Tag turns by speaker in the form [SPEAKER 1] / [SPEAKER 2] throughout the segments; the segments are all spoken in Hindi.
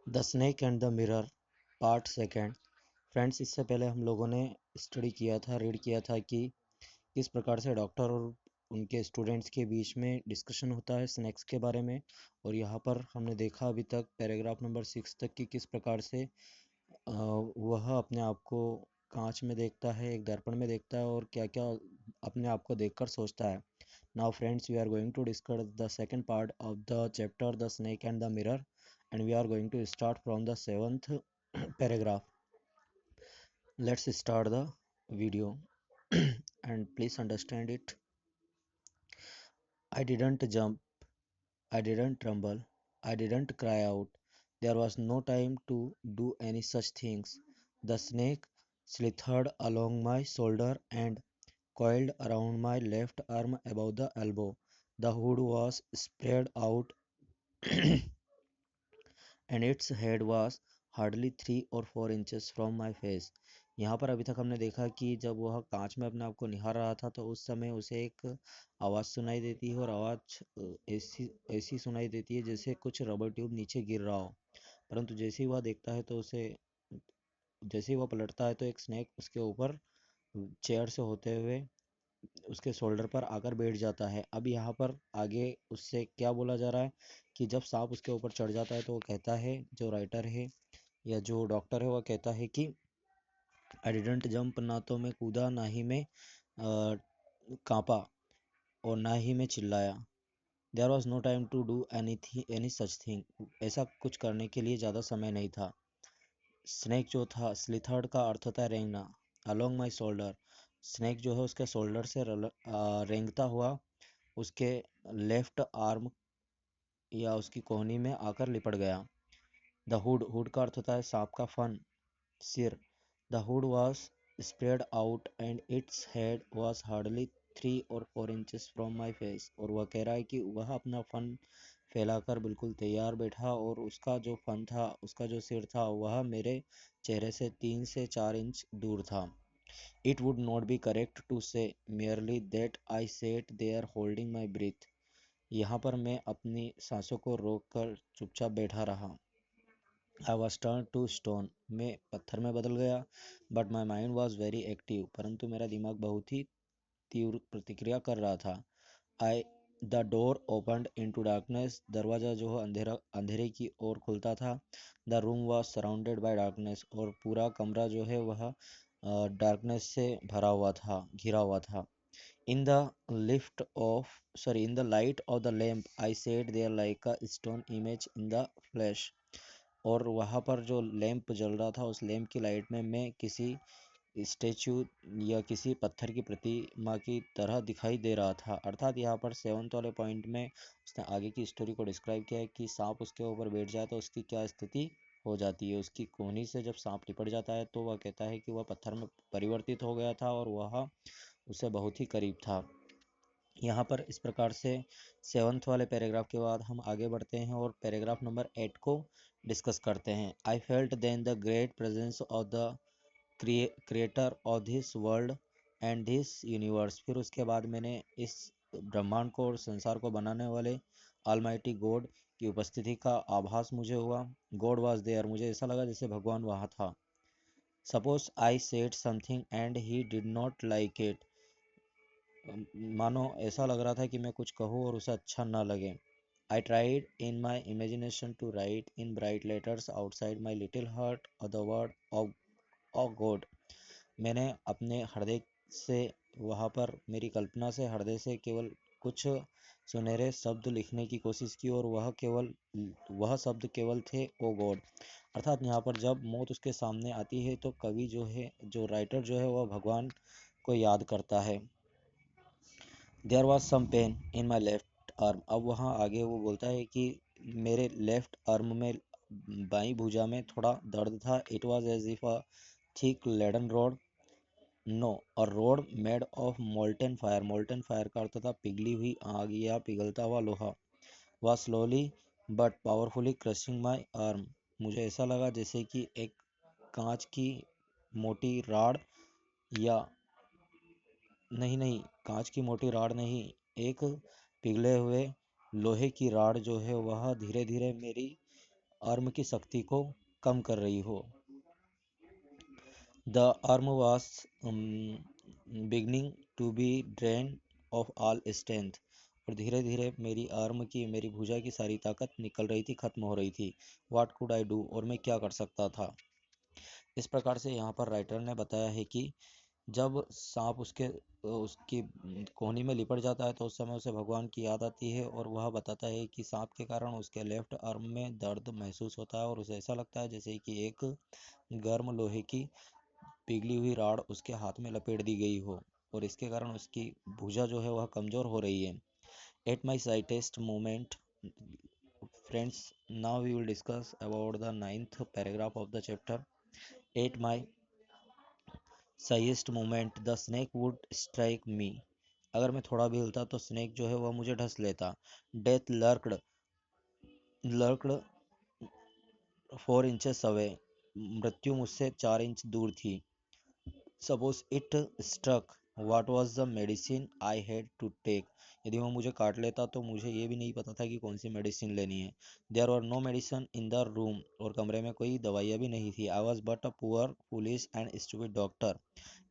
[SPEAKER 1] The snake and the mirror part second. Friends, इससे पहले हम लोगों ने स्टडी किया था, रीड किया था कि किस प्रकार से डॉक्टर और उनके स्टूडेंट्स के बीच में डिस्कशन होता है स्नैक्स के बारे में। और यहाँ पर हमने देखा अभी तक पैराग्राफ नंबर 6 तक कि किस प्रकार से वह अपने आप को कांच में देखता है, एक दर्पण में देखता है और क्या क्या अपने आप को देखकर सोचता है। Now friends, we are going to discuss the second part of the chapter the snake and the mirror, and we are going to start from the seventh paragraph. Let's start the video and please understand it. I didn't jump, I didn't tremble, I didn't cry out. There was no time to do any such things. The snake slithered along my shoulder and coiled around my left arm above the elbow. The hood was spread out and its head was hardly 3 or 4 inches from my face. यहाँ पर अभी तक हमने देखा कि जब वह कांच में अपने आप को निहार रहा था तो उस समय उसे एक आवाज़ सुनाई देती है और आवाज़ ऐसी ऐसी सुनाई देती है जैसे कुछ रबर ट्यूब नीचे गिर रहा हो। परंतु जैसे ही वह देखता है तो उसे जैसे ही वह पलटता है तो एक स्नेक उसके ऊपर चेयर से होते हुए उसके शोल्डर पर आकर बैठ जाता है। अब यहाँ पर आगे उससे क्या बोला जा रहा है कि जब सांप उसके ऊपर चढ़ जाता है तो वो कहता है, जो राइटर है या जो डॉक्टर है वह कहता है कि आई डिडंट जंप, ना तो मैं कूदा ना ही मैं कांपा और ना ही मैं चिल्लाया। There was no time to do any such thing, ऐसा कुछ करने के लिए ज़्यादा समय नहीं था। स्नेक जो था, स्लिथर्ड का अर्थ होता है रेंगना। अलोंग माई शोल्डर, स्नेक जो है उसके शोल्डर से रेंगता हुआ उसके लेफ्ट आर्म या उसकी कोहनी में आकर लिपट गया। द हुड, हुड का अर्थ होता है सांप का फन, सिर। The hood was spread out and its head was hardly 3 or 4 inches from my face. और वह कह रहा है कि वह अपना फन फैलाकर बिल्कुल तैयार बैठा और उसका जो फन था, उसका जो सिर था वह मेरे चेहरे से 3 से 4 इंच दूर था। It would not be correct to say merely that I sat there holding my breath. यहाँ पर मैं अपनी सांसों को रोककर चुपचाप बैठा रहा। I was turn to stone, मैं पत्थर में बदल गया। But my mind was very active, परंतु मेरा दिमाग बहुत ही तीव्र प्रतिक्रिया कर रहा था। आई the door opened into darkness, दरवाज़ा जो है अंधेरे की ओर खुलता था। The room was surrounded by darkness, और पूरा कमरा जो है वह डार्कनेस से भरा हुआ था, घिरा हुआ था। In the in the light of the lamp, I sat there like a stone image in the flesh. और वहाँ पर जो लैंप जल रहा था, उस लैंप की लाइट में मैं किसी स्टेचू या किसी पत्थर की प्रतिमा की तरह दिखाई दे रहा था। अर्थात यहाँ पर सेवंथ वाले पॉइंट में उसने आगे की स्टोरी को डिस्क्राइब किया है कि सांप उसके ऊपर बैठ जाए तो उसकी क्या स्थिति हो जाती है। उसकी कोहनी से जब सांप लिपट जाता है तो वह कहता है कि वह पत्थर में परिवर्तित हो गया था और वह उसे बहुत ही करीब था। यहाँ पर इस प्रकार से सेवन्थ वाले पैराग्राफ के बाद हम आगे बढ़ते हैं और पैराग्राफ नंबर 8 को डिस्कस करते हैं। I felt then the great presence of the creator of this world and this universe. फिर उसके बाद मैंने इस ब्रह्मांड को और संसार को बनाने वाले ऑलमाइटी गॉड की उपस्थिति का आभास मुझे हुआ। गॉड वॉज देयर, मुझे ऐसा लगा जैसे भगवान वहाँ था। Suppose I said something and he did not like it, मानो ऐसा लग रहा था कि मैं कुछ कहूँ और उसे अच्छा ना लगे। I tried in my imagination to write in bright letters outside my little heart the word of God. मैंने अपने हृदय से, वहाँ पर मेरी कल्पना से, हृदय से केवल कुछ सुनहरे शब्द लिखने की कोशिश की और वह शब्द केवल थे, ओ गॉड। अर्थात यहाँ पर जब मौत उसके सामने आती है तो कवि जो है, जो राइटर जो है, वह भगवान को याद करता है। There was some pain in my left arm. अब वहाँ आगे वो बोलता है कि मेरे लेफ्ट आर्म में, बाई भुजा में थोड़ा दर्द था। It was as if a thick laden rod, no, और rod made of molten fire. Molten fire का अर्थ था पिघली हुई आग या पिघलता हुआ लोहा। वह slowly but powerfully crushing my arm, मुझे ऐसा लगा जैसे कि एक कांच की मोटी राड, या नहीं नहीं, कांच की मोटी राड नहीं, एक पिघले हुए लोहे की राड जो है वह धीरे धीरे मेरी आर्म की शक्ति को कम कर रही हो। The arm was beginning to be drain of all strength. और धीरे धीरे मेरी भुजा की सारी ताकत निकल रही थी, खत्म हो रही थी। वाट कुड आई डू, और मैं क्या कर सकता था। इस प्रकार से यहाँ पर राइटर ने बताया है कि जब सांप उसकी कोहनी में लिपट जाता है तो उस समय उसे भगवान की याद आती है, और वह बताता है कि सांप के कारण उसके लेफ्ट आर्म में दर्द महसूस होता है और उसे ऐसा लगता है जैसे कि एक गर्म लोहे की पिघली हुई राड उसके हाथ में लपेट दी गई हो, और इसके कारण उसकी भुजा जो है वह कमजोर हो रही है। At my slightest moment, friends, now we will discuss about the 9th paragraph of the chapter. At my साइएस्ट moment the snake would strike me. अगर मैं थोड़ा भी हिलता तो स्नेक जो है वह मुझे ढस लेता। Death lurked 4 inches away. मृत्यु मुझसे 4 इंच दूर थी। Suppose it struck, what was the medicine I had to take. यदि वह मुझे काट लेता तो मुझे ये भी नहीं पता था कि कौन सी मेडिसिन लेनी है। There were no medicine in the room, और कमरे में कोई दवाइयाँ भी नहीं थी। I was but a poor foolish and stupid doctor.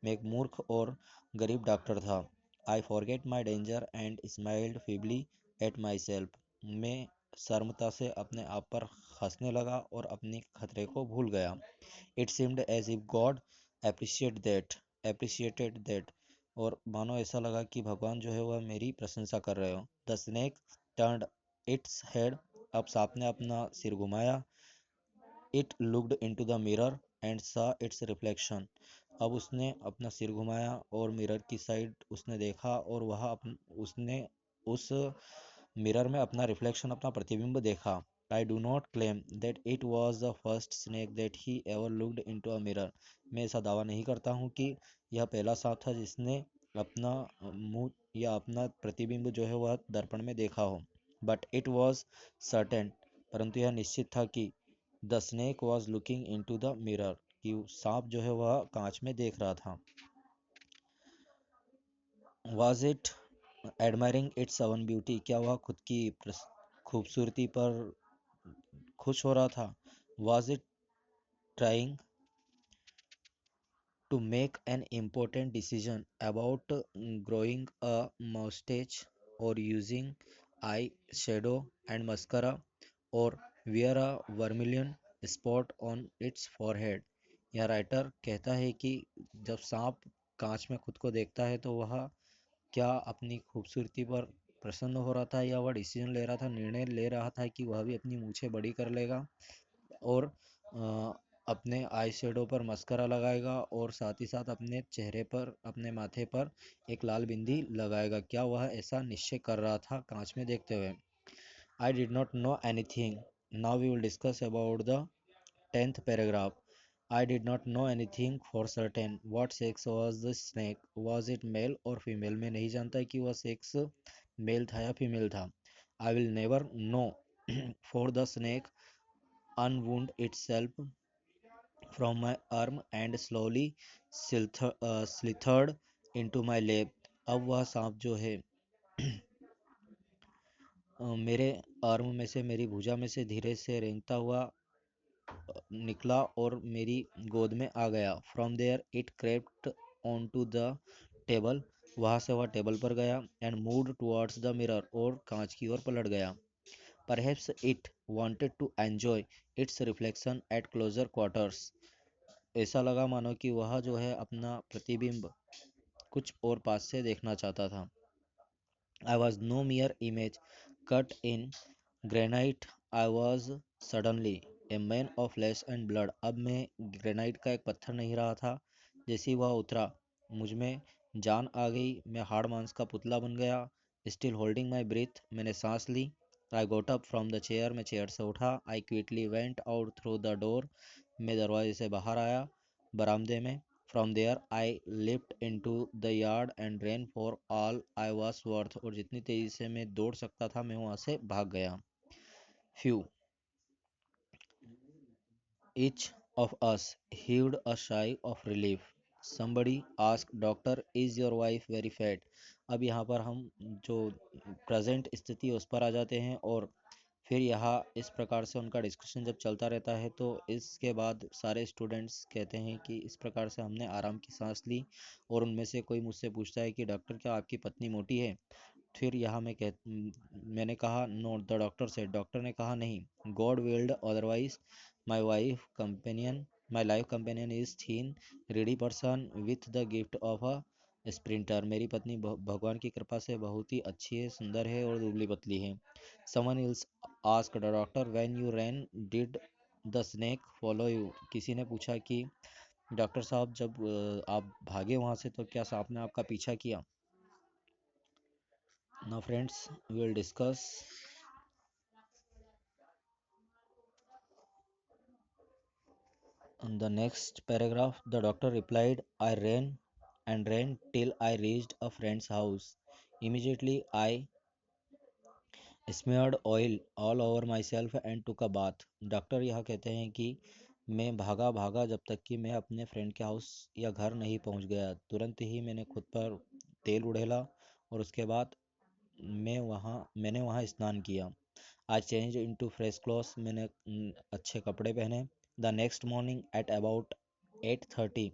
[SPEAKER 1] मैं एक मूर्ख और गरीब डॉक्टर था। I forget my danger and smiled feebly at myself. मैं शर्मता से अपने आप पर हंसने लगा और अपने खतरे को भूल गया। It seemed as if God appreciated that. और मानो ऐसा लगा कि भगवान जो है वह मेरी प्रशंसा कर रहे हो। The snake turned its head. अब सांप ने अपना सिर घुमाया। It looked into the mirror and सा इट्स रिफ्लेक्शन। अब उसने अपना सिर घुमाया और मिरर की साइड उसने देखा, और उसने उस मिरर में अपना रिफ्लेक्शन, अपना प्रतिबिंब देखा। I do not claim that it was the first snake that he ever looked into a mirror. मैं ऐसा दावा नहीं करता हूँ कि यह पहला सांप था जिसने अपना मुंह या अपना प्रतिबिंब जो है वह दर्पण में देखा हो। बट इट वॉज सर्टेन, परंतु यह निश्चित था कि the snake was looking into the mirror, कि सांप जो है वह कांच में देख रहा था। Was it admiring it's oven beauty, क्या वह खुद की खूबसूरती पर खुश हो रहा था। Was it trying to make an important decision about growing a mustache और using eye shadow and mascara और wear a vermilion spot on its forehead। यह राइटर कहता है कि जब सांप कांच में खुद को देखता है तो वह क्या अपनी खूबसूरती पर प्रसन्न हो रहा था, या वह डिसीजन ले रहा था, निर्णय ले रहा था कि वह भी अपनी मूछें बड़ी कर लेगा और अपने आई शेडो पर मस्करा लगाएगा, और साथ ही साथ अपने चेहरे पर, अपने माथे पर एक लाल बिंदी लगाएगा। क्या वह ऐसा निश्चय कर रहा था कांच में देखते हुए। I did not know anything. Now we will discuss about the 10th paragraph. I did not know anything for certain. What sex was the snake? Was it male or female? मैं नहीं जानता कि वह सेक्स मेल था या फीमेल था। I will never know for the snake unwound itself from my arm and slowly slithered into my lap। अब वह सांप जो है मेरे आर्म में से, मेरी भुजा में से धीरे से रेंगता हुआ निकला और मेरी गोद में आ गया। From there it crept on to the table. वहाँ से वह टेबल पर गया। And moved towards the mirror, और कांच की ओर पलट गया। Perhaps it wanted to enjoy its reflection at closer quarters. ऐसा लगा मानो कि वह जो है अपना प्रतिबिंब कुछ और पास से देखना चाहता था। I was no mere image cut in granite. I was suddenly a man of flesh and blood। अब मैं ग्रेनाइट का एक पत्थर नहीं रहा था। जैसे ही वह उतरा, मुझ में जान आ गई। मैं हाड़ मांस का पुतला बन गया। स्टिल होल्डिंग माई ब्रीथ, मैंने सांस ली। I got up from the chair, मैं चेयर से उठा। I quickly went out through the door, मैं दरवाजे से बाहर आया, बरामदे में। From there I lift into the yard and ran for all I was worth. और जितनी तेजी से मैं दौड़ सकता था मैं वहां से भाग गया। Few each of us heaved a sigh of relief। somebody asked doctor is your wife very fat। अब यहाँ पर हम जो प्रेजेंट स्थिति है उस पर आ जाते हैं, और फिर यहाँ इस प्रकार से उनका डिस्कशन जब चलता रहता है तो इसके बाद सारे स्टूडेंट्स कहते हैं कि इस प्रकार से हमने आराम की सांस ली। और उनमें से कोई मुझसे पूछता है कि डॉक्टर क्या आपकी पत्नी मोटी है? फिर यहाँ मैंने कहा नो, द डॉक्टर से, डॉक्टर ने कहा नहीं, God willed otherwise, my wife companion my life companion is thin reedy person with the gift of a sprinter. मेरी पत्नी भगवान की कृपा से बहुत ही अच्छी है, सुंदर है और दुबली पतली है। Someone else asked the doctor when you ran did the snake follow you? किसी ने पूछा कि डॉक्टर साहब जब आप भागे वहां से तो क्या सांप ने आपका पीछा किया? Now friends, we will discuss on the next paragraph. The doctor replied, I ran and ran till I reached a friend's house. Immediately I smeared oil all over myself and took a bath. Doctor यह कहते हैं कि मैं भागा भागा जब तक कि मैं अपने फ्रेंड के हाउस या घर नहीं पहुंच गया। तुरंत ही मैंने खुद पर तेल उड़ेला और उसके बाद मैंने वहाँ स्नान किया। I changed into fresh clothes. मैंने अच्छे कपड़े पहने। The next morning at about 8:30,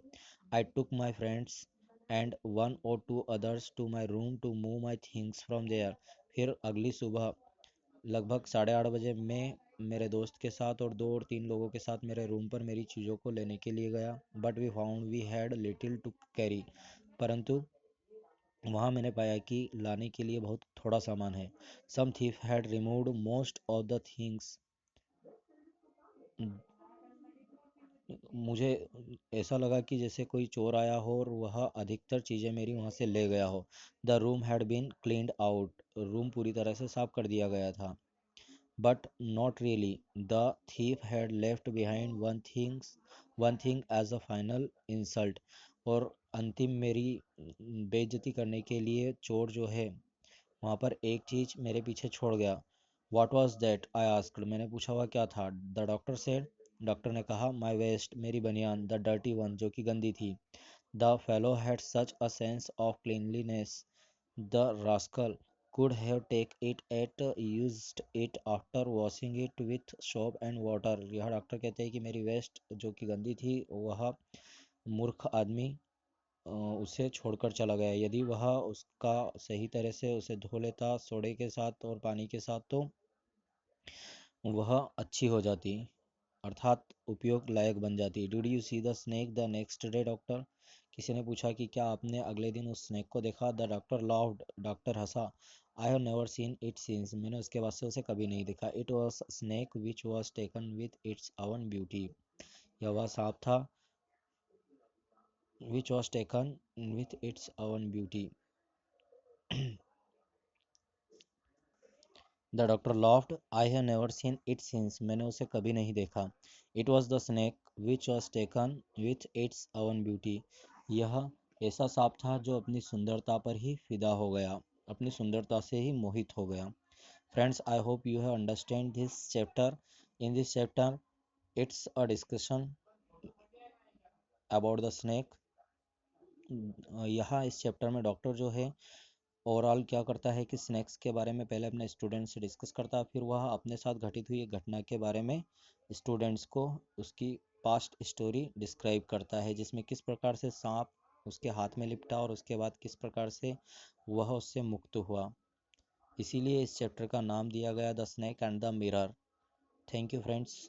[SPEAKER 1] I took my friends and one or two others to my room to move my things from there. फिर अगली सुबह लगभग 8:30 बजे मैं मेरे दोस्त के साथ और 2 और 3 लोगों के साथ मेरे रूम पर मेरी चीज़ों को लेने के लिए गया। But we found we had little to carry. परंतु वहाँ मैंने पाया कि लाने के लिए बहुत थोड़ा सामान है। Some thief had removed most of the things. मुझे ऐसा लगा कि जैसे कोई चोर आया हो और वह अधिकतर चीज़ें मेरी वहाँ से ले गया हो। The room had been cleaned out. Room पूरी तरह से साफ कर दिया गया था। But not really, the thief had left behind one thing as a final insult. और अंतिम मेरी बेइज्जती करने के लिए चोर जो है वहाँ पर एक चीज मेरे पीछे छोड़ गया। What was that? I asked. मैंने पूछा वह क्या था? The doctor said. डॉक्टर ने कहा my waist, मेरी बनियान, the dirty one, जो कि गंदी थी। The fellow had such a sense of cleanliness. The rascal could have taken it at used it after washing it with soap and water. यह डॉक्टर कहते हैं कि मेरी वेस्ट जो कि गंदी थी, वह मूर्ख आदमी उसे छोड़कर चला गया। यदि वह उसका सही तरह से उसे धो लेता सोडे के साथ और पानी के साथ तो वह अच्छी हो जाती, अर्थात उपयोग लायक बन जाती। Did you see the snake the next day doctor? किसी ने पूछा कि क्या आपने अगले दिन उस स्नेक को देखा? The doctor laughed. Doctor Hansa. I have never seen it since. मैंने उसके बाद से उसे कभी नहीं देखा। It was snake which was taken with its oven beauty. यह वह सांप था which was taken with its own beauty. The doctor laughed. I have never seen it since. मैंने उसे कभी नहीं देखा। It was the snake which was taken with its own beauty. यह ऐसा सांप था जो अपनी सुंदरता पर ही फिदा हो गया, अपनी सुंदरता से ही मोहित हो गया। Friends, I hope you have understand this chapter. In this chapter, it's a discussion about the snake. यहाँ इस चैप्टर में डॉक्टर जो है ओवरऑल क्या करता है कि स्नैक्स के बारे में पहले अपने स्टूडेंट से डिस्कस करता है, फिर वह अपने साथ घटित हुई एक घटना के बारे में स्टूडेंट्स को उसकी पास्ट स्टोरी डिस्क्राइब करता है, जिसमें किस प्रकार से सांप उसके हाथ में लिपटा और उसके बाद किस प्रकार से वह उससे मुक्त हुआ। इसीलिए इस चैप्टर का नाम दिया गया the snake and the mirror. Thank you friends.